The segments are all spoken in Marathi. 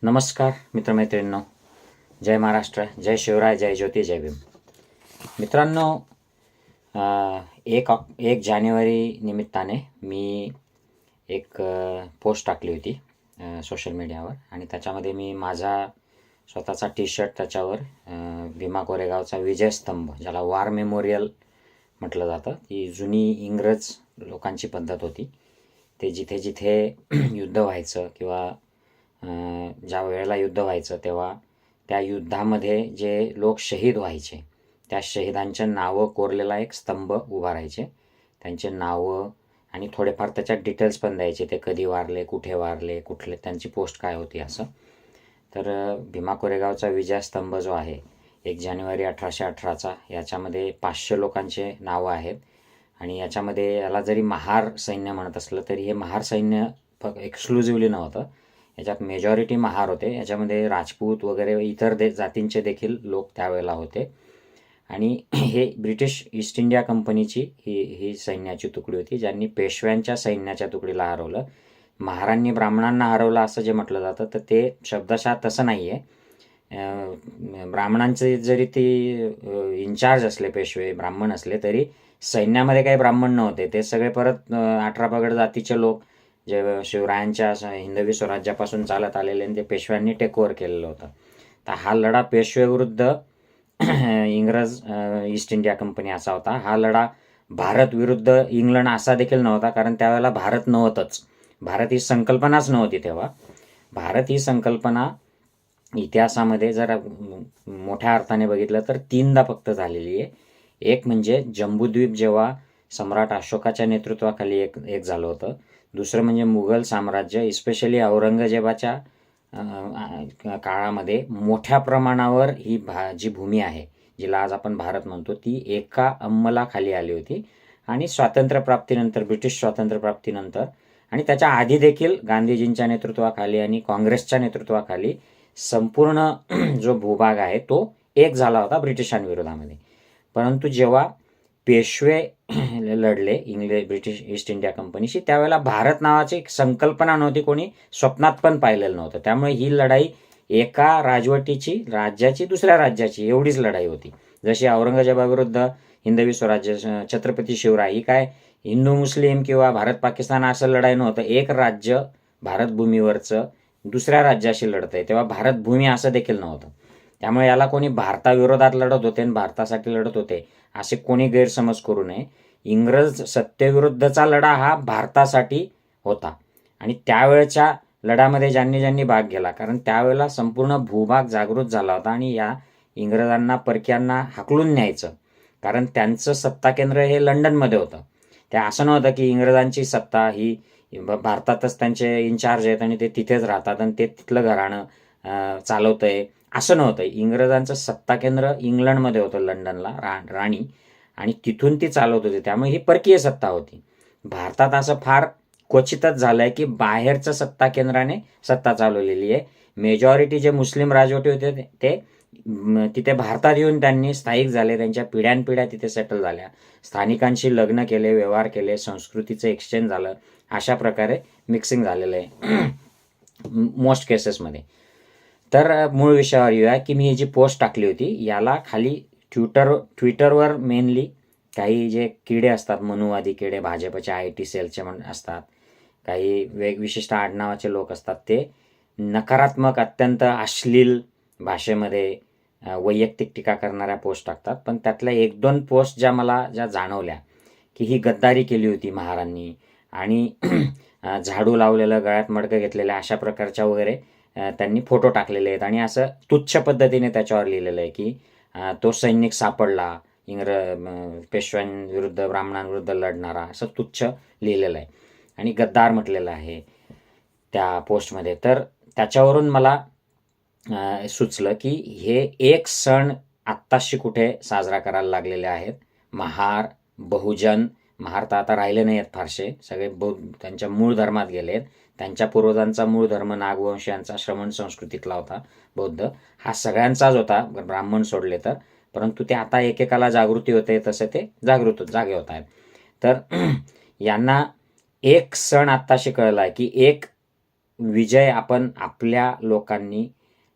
नमस्कार मित्रमैत्रिणींनो, जय महाराष्ट्र, जय शिवराय, जय ज्योती, जय भीम. मित्रांनो, एक जानेवारी निमित्ताने मी एक पोस्ट टाकली होती सोशल मीडियावर आणि त्याच्यामध्ये मी माझा स्वतःचा टी शर्ट त्याच्यावर भीमा कोरेगावचा विजयस्तंभ, ज्याला वॉर मेमोरियल म्हटलं जातं, ती जुनी इंग्रज लोकांची पद्धत होती. ते जिथे जिथे युद्ध व्हायचं किंवा ज्या वेळेला युद्ध व्हायचं तेव्हा त्या युद्धामध्ये जे लोक शहीद व्हायचे त्या शहीदांच्या नावं कोरलेला एक स्तंभ उभा राहायचे. त्यांचे नावं आणि थोडेफार त्याच्यात डिटेल्स पण द्यायचे, ते कधी वारले, कुठे वारले, कुठले, त्यांची पोस्ट काय होती असं. तर भीमा कोरेगावचा विजयस्तंभ जो आहे 1 जानेवारी 1818चा, याच्यामध्ये 500 लोकांचे नावं आहेत. आणि याच्यामध्ये याला जरी महार सैन्य म्हणत असलं तरी हे महार सैन्य फक्त एक्सक्लुझिव्हली नव्हतं. याच्यात मेजॉरिटी महार होते. याच्यामध्ये राजपूत वगैरे इतर जातींचे देखील लोक त्यावेळेला होते. आणि हे ब्रिटिश ईस्ट इंडिया कंपनीची ही सैन्याची तुकडी होती, ज्यांनी पेशव्यांच्या सैन्याच्या तुकडीला हरवलं. महारांनी ब्राह्मणांना हरवलं असं जे म्हटलं जातं तर ते शब्दशः तसं नाही आहे. ब्राह्मणांचे जरी ते इन्चार्ज असले, पेशवे ब्राह्मण असले, तरी सैन्यामध्ये काही ब्राह्मण नव्हते. ते सगळे परत 18 पगड जातीचे लोक जे शिवरायांच्या हिंदवी स्वराज्यापासून चालत आलेले आणि ते पेशव्यांनी टेक ओव्हर केलेलं होतं. तर हा लढा पेशवेविरुद्ध इंग्रज ईस्ट इंडिया कंपनी असा होता. हा लढा भारत विरुद्ध इंग्लंड असा देखील नव्हता, कारण त्यावेळेला भारत नव्हतंच. भारत ही संकल्पनाच नव्हती तेव्हा. भारत ही संकल्पना इतिहासामध्ये जर मोठ्या अर्थाने बघितलं तर 3दा फक्त झालेली आहे. एक म्हणजे जम्बूद्वीप जेव्हा सम्राट अशोकाच्या नेतृत्वाखाली एक झालं होतं. दुसरं म्हणजे मुघल साम्राज्य, इस्पेशली औरंगजेबाच्या काळामध्ये मोठ्या प्रमाणावर ही जी भूमी आहे, जिला आज आपण भारत म्हणतो, ती एका अंमलाखाली आली होती. आणि स्वातंत्र्यप्राप्तीनंतर, ब्रिटिश स्वातंत्र्यप्राप्तीनंतर आणि त्याच्या आधी देखील गांधीजींच्या नेतृत्वाखाली आणि काँग्रेसच्या नेतृत्वाखाली संपूर्ण जो भूभाग आहे तो एक झाला होता ब्रिटिशांविरोधामध्ये. परंतु जेव्हा पेशवे लढले ब्रिटिश ईस्ट इंडिया कंपनीशी, त्यावेळेला भारत नावाची एक संकल्पना नव्हती, कोणी स्वप्नात पण पाहिलेलं नव्हतं. त्यामुळे ही लढाई एका राजवटीची, राज्याची दुसऱ्या राज्याची, एवढीच लढाई होती. जशी औरंगजेबाविरुद्ध हिंदवी स्वराज्य, छत्रपती शिवराय, ही काय हिंदू मुस्लिम किंवा भारत पाकिस्तान असं लढाई नव्हतं. एक राज्य भारतभूमीवरचं दुसऱ्या राज्याशी लढतंय, तेव्हा भारतभूमी असं देखील नव्हतं. त्यामुळे याला कोणी भारताविरोधात लढत होते आणि भारतासाठी लढत होते असे कोणी गैरसमज करू नये. इंग्रज सत्तेविरुद्धचा लढा हा भारतासाठी होता. आणि त्यावेळच्या लढ्यामध्ये ज्यांनी ज्यांनी भाग घेतला, कारण त्यावेळेला संपूर्ण भूभाग जागृत झाला होता आणि या इंग्रजांना, परक्यांना हाकलून न्यायचं, कारण त्यांचं सत्ता केंद्र हे लंडनमध्ये होतं. ते असं नव्हतं की इंग्रजांची सत्ता ही भारतातच त्यांचे इन्चार्ज आहेत आणि ते तिथेच राहतात आणि ते तिथलं घराणं चालवतंय, असं नव्हतं. इंग्रजांचं सत्ता केंद्र इंग्लंडमध्ये होतं, लंडनला, राणी, आणि तिथून ती चालवत होती. त्यामुळे ही परकीय सत्ता होती. भारतात असं फार क्वचितच झालंय की बाहेरचं सत्ता केंद्राने सत्ता चालवलेली आहे. मेजॉरिटी जे मुस्लिम राजवटी होते ते तिथे भारतात येऊन त्यांनी स्थायिक झाले, त्यांच्या पिढ्यानपिढ्या तिथे सेटल झाल्या, स्थानिकांशी लग्न केले, व्यवहार केले, संस्कृतीचं एक्सचेंज झालं, अशा प्रकारे मिक्सिंग झालेलं आहे मोस्ट केसेसमध्ये. तर मूळ विषयावर येऊया की मी ही जी पोस्ट टाकली होती, याला खाली ट्विटरवर मेनली काही जे किडे असतात, मनुवादी किडे, भाजपचे IT सेलचे असतात, काही विशिष्ट आडनावाचे लोक असतात, ते नकारात्मक, अत्यंत अश्लील भाषेमध्ये वैयक्तिक टीका करणाऱ्या पोस्ट टाकतात. पण त्यातल्या 1-2 पोस्ट ज्या जाणवल्या की ही गद्दारी केली होती महारांनी आणि झाडू लावलेलं, गळ्यात मडकं घेतलेलं, अशा प्रकारच्या वगैरे त्यांनी फोटो टाकलेले आहेत. आणि असं तुच्छ पद्धतीने त्याच्यावर लिहिलेलं आहे की तो सैनिक सापडला, पेशव्यांविरुद्ध, ब्राह्मणांविरुद्ध लढणारा, असं तुच्छ लिहिलेलं आहे आणि गद्दार म्हटलेलं आहे त्या पोस्टमध्ये. तर त्याच्यावरून मला सुचलं की हे एक सण आत्ताशी कुठे साजरा करायला लागलेले आहेत. महार, बहुजन, महार तर आता राहिले नाही आहेत फारसे, सगळे त्यांच्या मूळ धर्मात गेले आहेत. त्यांच्या पूर्वजांचा मूळ धर्म नागवंशीयांचा, श्रमण संस्कृतीतला होता, बौद्ध, हा सगळ्यांचाच होता, ब्राह्मण सोडले तर. परंतु ते आता एकेकाला जागृती होते तसे ते जागे होत आहेत. तर यांना एक सण आत्ताशी कळला आहे की एक विजय आपण आपल्या लोकांनी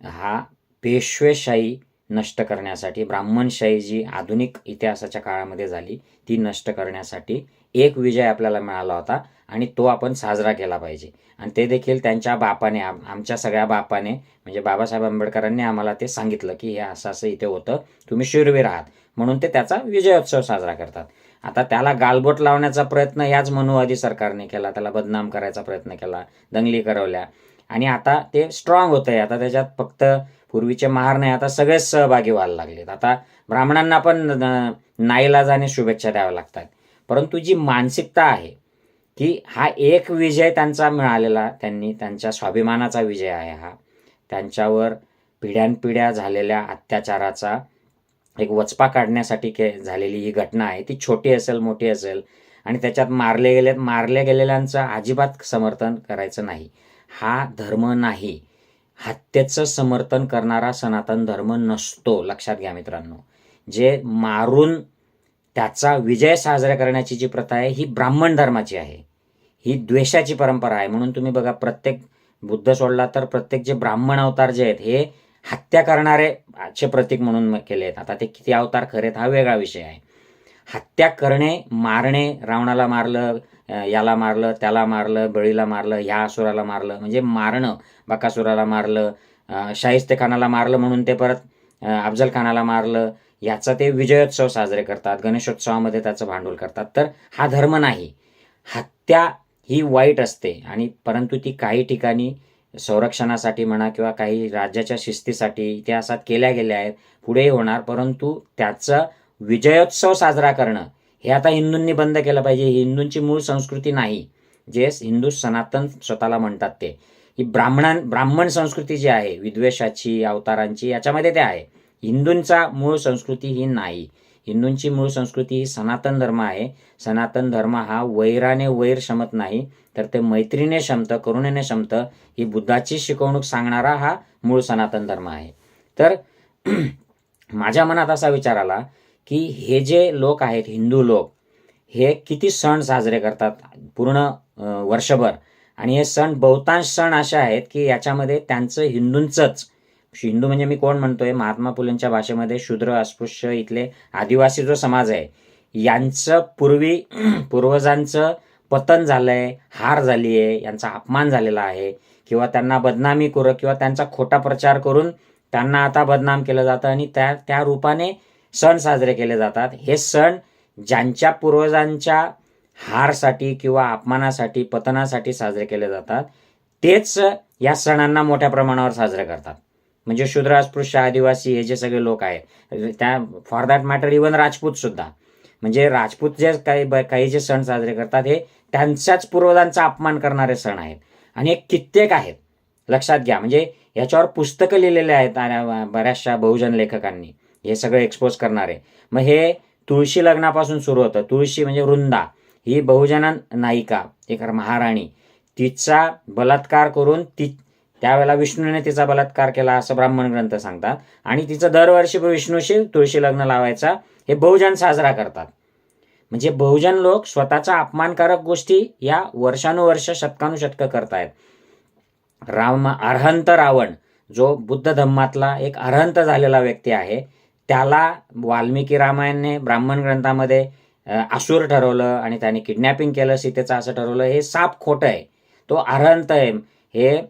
हा पेशवेशाही नष्ट करण्यासाठी, ब्राह्मणशाही जी आधुनिक इतिहासाच्या काळामध्ये झाली ती नष्ट करण्यासाठी एक विजय आपल्याला मिळाला होता आणि तो आपण साजरा केला पाहिजे. आणि ते देखील त्यांच्या बापाने, आमच्या सगळ्या बापाने म्हणजे बाबासाहेब आंबेडकरांनी आम्हाला ते सांगितलं की हे असं असं इथे होतं, तुम्ही शूरवीर आहात, म्हणून ते त्याचा विजयोत्सव साजरा करतात. आता त्याला गालबोट लावण्याचा प्रयत्न याच मनुवादी सरकारने केला, त्याला बदनाम करायचा प्रयत्न केला, दंगली करवल्या आणि आता ते स्ट्रॉंग होतंय. आता त्याच्यात फक्त पूर्वीचे महार नाही, आता सगळेच सहभागी व्हायला लागलेत. आता ब्राह्मणांना पण नाईलाजाने शुभेच्छा द्याव्या लागतात. परंतु जी मानसिकता आहे की हा एक विजय त्यांचा मिळालेला, त्यांनी त्यांच्या स्वाभिमानाचा विजय आहे हा, त्यांच्यावर पिढ्यानपिढ्या झालेल्या अत्याचाराचा एक वचपा काढण्यासाठी झालेली ही घटना आहे. ती छोटी असेल मोठी असेल आणि त्याच्यात मारले गेलेल्यांचं अजिबात समर्थन करायचं नाही. हा धर्म नाही, हत्येचं समर्थन करणारा सनातन धर्म नसतो, लक्षात घ्या मित्रांनो. जे मारून त्याचा विजय साजरा करण्याची जी प्रथा आहे ही ब्राह्मण धर्माची आहे, ही द्वेषाची परंपरा आहे. म्हणून तुम्ही बघा, प्रत्येक बुद्ध सोडला तर प्रत्येक जे ब्राह्मण अवतार जे आहेत हे हत्या करणारेचे प्रतीक म्हणून केले आहेत. आता ते किती अवतार खरे आहेत हा वेगळा विषय आहे. हत्या करणे, मारणे, रावणाला मारलं, याला मारलं, त्याला मारलं, बळीला मारलं, ह्या असुराला मारलं, म्हणजे मारणं, बकासुराला मारलं, शाहिस्तेखानाला मारलं म्हणून ते परत अफजल खानाला मारलं, याचा ते विजयोत्सव साजरे करतात, गणेशोत्सवामध्ये त्याचं भांडवल करतात. तर हा धर्म नाही. हत्या ही वाईट असते आणि परंतु ती काही ठिकाणी संरक्षणासाठी म्हणा किंवा काही राज्याच्या शिस्तीसाठी इतिहासात केल्या गेल्या आहेत, पुढेही होणार. परंतु त्याचा विजयोत्सव साजरा करणं हे आता हिंदूंनी बंद केलं पाहिजे. ही हिंदूंची मूळ संस्कृती नाही, जे हिंदू सनातन स्वतःला म्हणतात ते. ही ब्राह्मण संस्कृती जी आहे, विद्वेषाची, अवतारांची, याच्यामध्ये ते आहे. हिंदूंचा मूळ संस्कृती ही नाही. हिंदूंची मूळ संस्कृती ही सनातन धर्म आहे. सनातन धर्म हा वैराने वैर शमत नाही, तर ते मैत्रीने शमतं, करुणेने शमतं. ही बुद्धाची शिकवणूक सांगणारा हा मूळ सनातन धर्म आहे. तर माझ्या मनात असा विचार आला की हे जे लोक आहेत, हिंदू लोक, हे किती सण साजरे करतात पूर्ण वर्षभर, आणि हे सण, बहुतांश सण असे आहेत की याच्यामध्ये त्यांचं हिंदूंचंच, हिंदू म्हणजे मी कोण म्हणतोय, महात्मा फुलेंच्या भाषेमध्ये शूद्र, अस्पृश्य, इथले आदिवासी जो समाज आहे यांचं पूर्वजांचं पतन झालंय, हार झाली आहे, यांचा अपमान झालेला आहे, किंवा त्यांना बदनामी करून किंवा त्यांचा खोटा प्रचार करून त्यांना आता बदनाम केलं जातं आणि त्या रूपाने सण साजरे केले जातात. हे सण ज्यांच्या पूर्वजांच्या हारसाठी किंवा अपमानासाठी, पतनासाठी साजरे केले जातात, तेच या सणांना मोठ्या प्रमाणावर साजरे करतात. म्हणजे शूद्र, अस्पृश्य, आदिवासी हे जे सगळे लोक आहेत, त्या for that matter even Rajput सुद्धा, म्हणजे राजपूत जे काही जे सण साजरे करतात हे त्यांच्याच पूर्वजांचा अपमान करणारे सण आहेत आणि हे कित्येक आहेत, लक्षात घ्या. म्हणजे याच्यावर पुस्तकं लिहिलेले आहेत बऱ्याचशा बहुजन लेखकांनी, हे सगळे एक्सपोज करणारे. मग हे तुळशी लग्नापासून सुरू होतं. तुळशी म्हणजे वृंदा, ही बहुजन नायिका, एक महाराणी, तिचा बलात्कार करून त्यावेळेला विष्णूने तिचा बलात्कार केला असं ब्राह्मण ग्रंथ सांगतात, आणि तिचं दरवर्षी विष्णूशी तुळशी लग्न लावायचा हे बहुजन साजरा करतात. म्हणजे बहुजन लोक स्वतःच्या अपमानकारक गोष्टी या वर्षानुवर्ष, शतकानुशतकं करतायत. अरहंत रावण, जो बुद्ध धम्मातला एक अरहंत झालेला व्यक्ती आहे, त्याला वाल्मिकी रामायणने ब्राह्मण ग्रंथामध्ये असुर ठरवलं आणि त्याने किडनॅपिंग केलं सीतेचं असं ठरवलं. हे साप खोटं आहे. तो अरहंत आहे. हे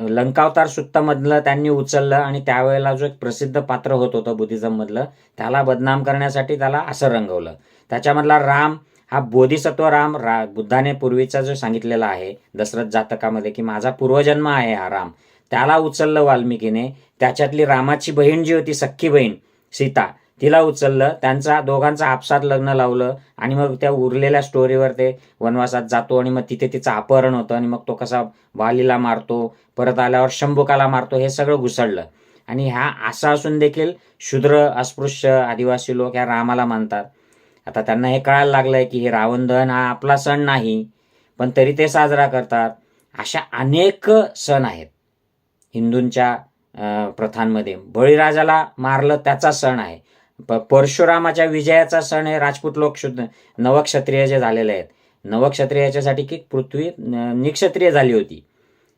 लंकावतार सुत्तमधलं त्यांनी उचललं आणि त्यावेळेला जो एक प्रसिद्ध पात्र होतं बुद्धिझममधलं, त्याला बदनाम करण्यासाठी त्याला असं रंगवलं. त्याच्यामधला राम हा बोधिसत्व राम, बुद्धाने पूर्वीचा जो सांगितलेला आहे दशरथ जातकामध्ये की माझा पूर्वजन्म आहे हा राम, त्याला उचललं वाल्मिकीने. त्याच्यातली रामाची बहीण जी होती, सख्खी बहीण सीता, तिला उचललं, त्यांचा दोघांचा आपसात लग्न लावलं आणि मग त्या उरलेल्या स्टोरीवर ते वनवासात जातो आणि मग तिथे तिचं अपहरण होतं आणि मग तो कसा वालीला मारतो, परत आल्यावर शंभुकाला मारतो, हे सगळं घुसळलं. आणि ह्या असं असून देखील शूद्र, अस्पृश्य, आदिवासी लोक ह्या रामाला मानतात. आता त्यांना हे कळायला लागलंय की हे रावण दहन हा आपला सण नाही, पण तरी ते साजरा करतात. अशा अनेक सण आहेत हिंदूंच्या प्रथांमध्ये. बळीराजाला मारलं त्याचा सण आहे. परशुरामाच्या विजयाचा सण आहे. राजपूत लोक, शुद्ध नवक्षत्रिय जे झालेले आहेत, नवक्षत्रिय याच्यासाठी की पृथ्वी निक्षत्रिय झाली होती,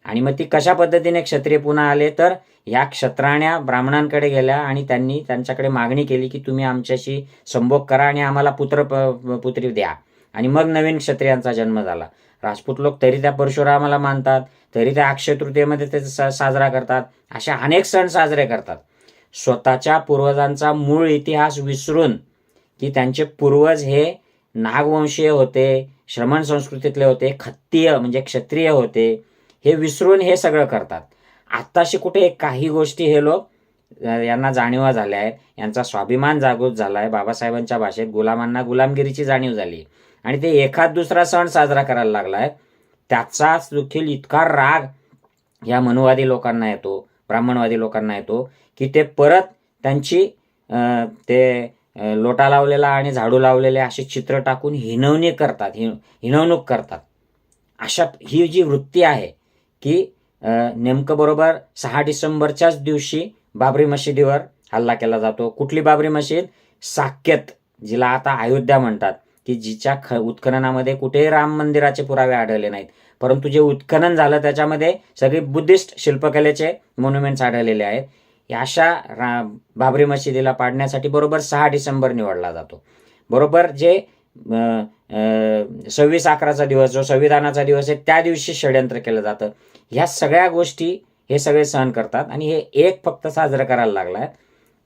आणि मग ती कशा पद्धतीने क्षत्रिय पुन्हा आले, तर ह्या क्षत्राण्या ब्राह्मणांकडे गेल्या आणि त्यांनी त्यांच्याकडे मागणी केली की तुम्ही आमच्याशी संभोग करा आणि आम्हाला पुत्री द्या. आणि मग नवीन क्षत्रियांचा जन्म झाला. राजपूत लोक तरी त्या परशुरामाला मानतात, तरी त्या अक्षय तृतीयेमध्ये ते साजरा करतात. असे अनेक सण साजरे करतात. स्वतःच्या पूर्वजांचा मूळ इतिहास विसरून, की त्यांचे पूर्वज हे नागवंशीय होते, श्रमण संस्कृतीतले होते, खत्तीय म्हणजे क्षत्रिय होते, हे विसरून हे सगळं करतात. आत्ताशी कुठे काही गोष्टी हे लोक यांना जाणीवा झाल्या आहेत, यांचा स्वाभिमान जागृत झाला आहे. बाबासाहेबांच्या भाषेत गुलामांना गुलामगिरीची जाणीव झाली आणि ते एखाद दुसरा सण साजरा करायला लागला आहे. त्याचा देखील इतका राग या मनुवादी लोकांना येतो, ब्राह्मणवादी लोकांना येतो, की ते परत त्यांची ते लोटा लावलेला आणि झाडू लावलेले असे चित्र टाकून हिणवणूक करतात. अशा ही जी वृत्ती आहे की नेमकं बरोबर 6 डिसेंबरच्याच दिवशी बाबरी मशिदीवर हल्ला केला जातो. कुठली बाबरी मशीद? साकेत, जिला आता अयोध्या म्हणतात, की जिच्या उत्खननामध्ये कुठेही राम मंदिराचे पुरावे आढळले नाहीत, परंतु जे उत्खनन झालं त्याच्यामध्ये सगळे बुद्धिस्ट शिल्पकलेचे मॉन्युमेंट्स आढळलेले आहेत. अशा बाबरी मशिदीला पाडण्यासाठी बरोबर 6 डिसेंबर निवडला जातो. बरोबर जे 26/11चा दिवस, जो संविधानाचा दिवस आहे, त्या दिवशी षड्यंत्र केलं जातं. ह्या सगळ्या गोष्टी हे सगळे सहन करतात आणि हे एक फक्त साजरं करायला लागलाय.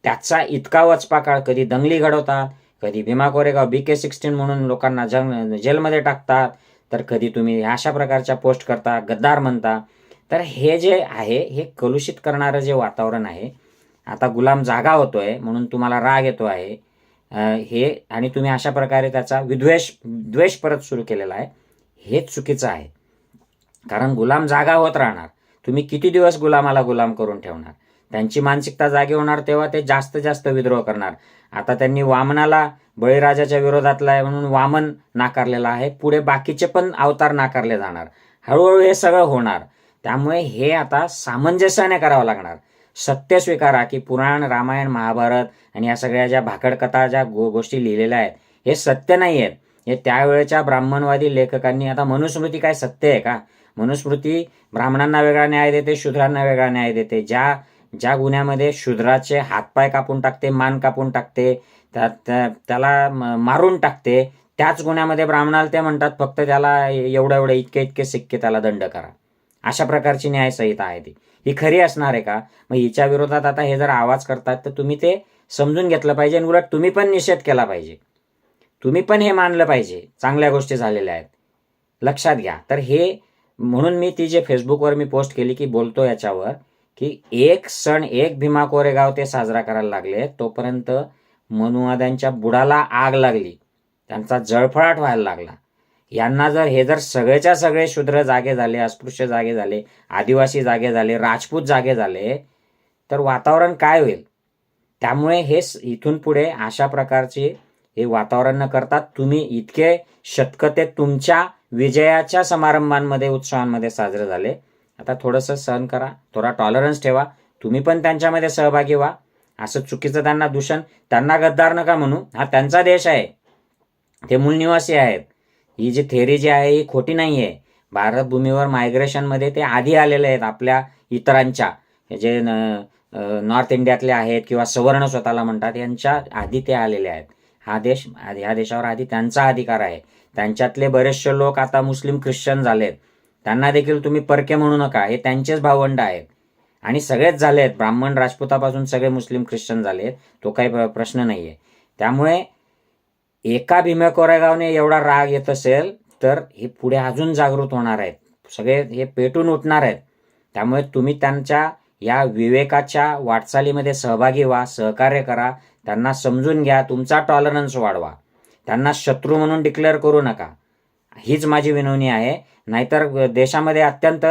त्याचा इतका वचपाकाळ, कधी दंगली घडवतात, कधी भीमा कोरेगाव BK-16 म्हणून लोकांना जेलमध्ये टाकतात, तर कधी तुम्ही अशा प्रकारच्या पोस्ट करता, गद्दार म्हणता. तर हे जे आहे हे कलुषित करणारं जे वातावरण आहे, आता गुलाम जागा होतोय म्हणून तुम्हाला राग येतो आहे हे, आणि तुम्ही अशा प्रकारे त्याचा द्वेष परत सुरू केलेला आहे, हे चुकीचं आहे. कारण गुलाम जागा होत राहणार. तुम्ही किती दिवस गुलामाला गुलाम करून ठेवणार? त्यांची मानसिकता जागी होणार तेव्हा ते जास्त जास्त विद्रोह करणार. आता त्यांनी वामनाला बळीराजाच्या विरोधातला आहे म्हणून वामन नाकारलेला आहे, पुढे बाकीचे पण अवतार नाकारले जाणार. हळूहळू हे सगळं होणार. त्यामुळे हे आता सामंजस्याने करावं लागणार. सत्य स्वीकारा की पुराण, रामायण, महाभारत आणि या सगळ्या ज्या भाकडकथा, ज्या गोष्टी लिहिलेल्या आहेत, हे सत्य नाही आहेत. हे त्यावेळेच्या ब्राह्मणवादी लेखकांनी, आता मनुस्मृती काय सत्य आहे का? मनुस्मृती ब्राह्मणांना वेगळा न्याय देते, शूद्रांना वेगळा न्याय देते. ज्या गुन्ह्यामध्ये शूद्राचे हातपाय कापून टाकते, मान कापून टाकते, त्याला मारून टाकते, त्याच गुन्ह्यामध्ये ब्राह्मणाला ते म्हणतात फक्त त्याला एवढं इतके सिक्के त्याला दंड करा. अशा प्रकारची न्यायसंहिता आहे ती. ही खरी असणार आहे का? मग हिच्या विरोधात आता हे जर आवाज करतात तर तुम्ही ते समजून घेतलं पाहिजे आणि उलट तुम्ही पण निषेध केला पाहिजे. तुम्ही पण हे मानलं पाहिजे चांगल्या गोष्टी झालेल्या आहेत, लक्षात घ्या. तर हे म्हणून मी ती जे फेसबुकवर मी पोस्ट केली की बोलतो याच्यावर, की एक सण, एक भीमा कोरेगाव ते साजरा करायला लागले, तोपर्यंत मनुवाद्यांच्या बुडाला आग लागली, त्यांचा जळफळाट व्हायला लागला. यांना जर सगळेच्या सगळे शूद्र जागे झाले, अस्पृश्य जागे झाले, आदिवासी जागे झाले, राजपूत जागे झाले, तर वातावरण काय होईल? त्यामुळे हे इथून पुढे अशा प्रकारचे हे वातावरण न करता तुम्ही इतके शतकते तुमच्या विजयाच्या समारंभांमध्ये, उत्सवांमध्ये साजरे झाले. आता थोडंसं सहन करा, थोडा टॉलरन्स ठेवा, तुम्ही पण त्यांच्यामध्ये सहभागी व्हा. असं चुकीचं त्यांना दूषण, त्यांना गद्दार नका म्हणू. हा त्यांचा देश आहे, ते मूळ निवासी आहेत. ही जी थेअरी जी आहे ही खोटी नाही आहे. भारत भूमीवर मायग्रेशनमध्ये ते आधी आलेले आहेत आपल्या इतरांच्या, जे नॉर्थ इंडियातले आहेत किंवा सवर्ण स्वतःला म्हणतात, यांच्या आधी ते आलेले आहेत. ह्या देशावर आधी त्यांचा अधिकार आहे. त्यांच्यातले बरेचसे लोक आता मुस्लिम ख्रिश्चन झालेत, त्यांना देखील तुम्ही परके म्हणू नका. हे त्यांचेच भावंड आहेत आणि सगळेच झालेत, ब्राह्मण राजपूतापासून सगळे मुस्लिम ख्रिश्चन झालेत, तो काही प्रश्न नाही आहे. त्यामुळे एका भीमा कोरेगावने एवढा राग येत असेल तर हे पुढे अजून जागृत होणार आहेत, सगळे हे पेटून उठणार आहेत. त्यामुळे तुम्ही त्यांच्या या विवेकाच्या वाटचालीमध्ये सहभागी व्हा, सहकार्य करा, त्यांना समजून घ्या, तुमचा टॉलरन्स वाढवा, त्यांना शत्रू म्हणून डिक्लेअर करू नका. हीच माझी विनवणी आहे. नाहीतर देशामध्ये अत्यंत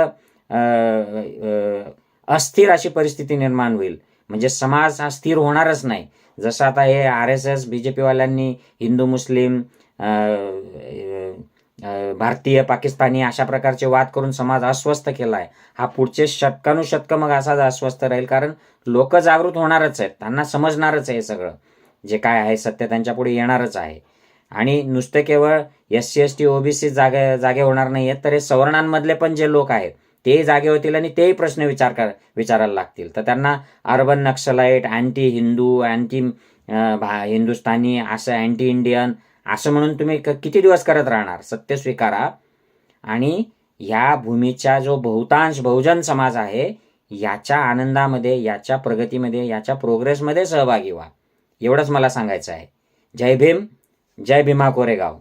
अस्थिर अशी परिस्थिती निर्माण होईल. म्हणजे समाज हा स्थिर होणारच नाही. जसं आता हे RSS BJPवाल्यांनी हिंदू मुस्लिम, भारतीय पाकिस्तानी अशा प्रकारचे वाद करून समाज अस्वस्थ केला आहे. हा पुढचे शतकानुशतकं मग असाच अस्वस्थ राहील, कारण लोक जागृत होणारच आहेत, त्यांना समजणारच आहे सगळं जे काय आहे सत्य त्यांच्या पुढे येणारच आहे. आणि नुसते केवळ SC ST OBC जागे होणार नाही आहेत, तर हे सवर्णांमधले पण जे लोक आहेत ते जागे होतील आणि तेही प्रश्न विचारायला लागतील. तर त्यांना urban Naxalite, anti Hindu, anti Hindustani, असं अँटी इंडियन असं म्हणून तुम्ही किती दिवस करत राहणार? सत्य स्वीकारा आणि ह्या भूमीचा जो बहुजन समाज आहे याच्या आनंदामध्ये, याच्या प्रगतीमध्ये, याच्या प्रोग्रेसमध्ये सहभागी व्हा. एवढंच मला सांगायचं आहे. जय भीम, जय भीमा कोरेगाव.